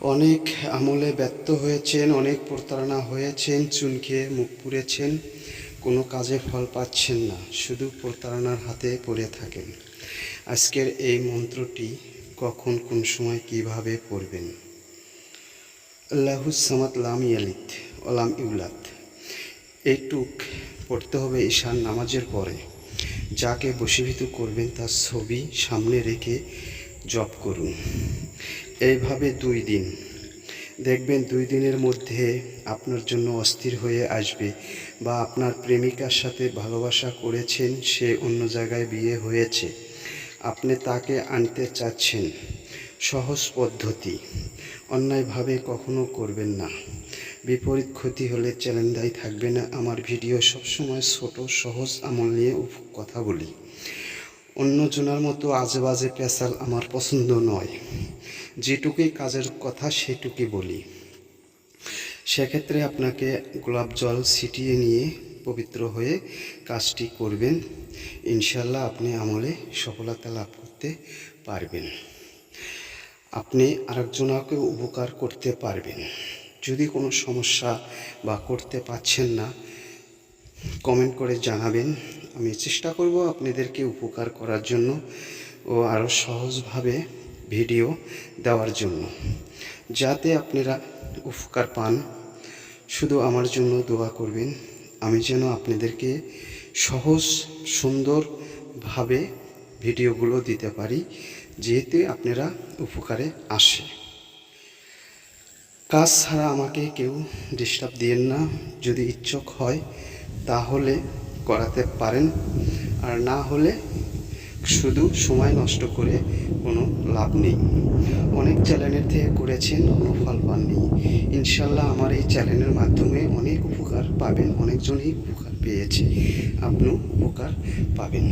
অনেক আমলে ব্যর্থ হয়েছেন, অনেক প্রতারণা হয়েছেন, চুন খেয়ে মুখ পুড়েছেন, কোনো কাজে ফল পাচ্ছেন না, শুধু প্রতারণার হাতে পড়ে থাকেন। আজকের এই মন্ত্রটি কখন কোন সময় কিভাবে পড়বেন। আল্লাহুস সামাদ লাম ইয়ালিদ ওয়ালাম ইউলাদ। এইটুক পড়তে হবে ঈশান নামাজের পরে। যাকে বশীভূত করবেন তার ছবি সামনে রেখে জপ করুন। এইভাবে 2 দিন দেখবেন, 2 দিনের মধ্যে আপনার জন্য অস্থির হয়ে আসবে, বা আপনার প্রেমিকার সাথে ভালোবাসা করেছেন, সে অন্য জায়গায় বিয়ে হয়েছে, আপনি তাকে আনতে চাচ্ছেন। সহজ পদ্ধতি, অন্যায়ভাবে কখনো করবেন না। বিপরীত ক্ষতি হলে চ্যালেঞ্জাই থাকবে না। আমার ভিডিও সবসময় ছোট সহজ আমল নিয়ে কথা বলি। অন্যজনের মতো আজেবাজে পেশাল আমার পছন্দ নয়। যেটুকুই কাজের কথা সেটুকুই বলি। সেক্ষেত্রে আপনাকে গোলাপ জল ছিটিয়ে নিয়ে পবিত্র হয়ে কাজটি করবেন। ইনশাল্লাহ আপনি আমলে সফলতা লাভ করতে পারবেন। আপনি আরেকজনকে উপকার করতে পারবেন। যদি কোনো সমস্যা বা করতে পারছেন না, কমেন্ট করে জানাবেন। আমি চেষ্টা করব আপনাদেরকে উপকার করার জন্য ও আরও সহজভাবে ভিডিও দেওয়ার জন্য, যাতে আপনারা উপকার পান। শুধু আমার জন্য দোয়া করবেন, আমি যেন আপনাদেরকে সহজ সুন্দরভাবে ভিডিওগুলো দিতে পারি, যেহেতু আপনারা উপকারে আসে। কাজ ছাড়া আমাকে কেউ ডিস্টার্ব দিয়েন না। যদি ইচ্ছুক হয় তাহলে করাতে পারেন, আর না হলে শুধু সময় নষ্ট করে কোনো লাভ নেই। অনেক চ্যানেলের থেকে করেছেন, কোনো ফল পাননি। ইনশাল্লাহ আমার এই চ্যানেলের মাধ্যমে অনেক উপকার পাবেন। অনেকজনই উপকার পেয়েছে, আপনিও উপকার পাবেন।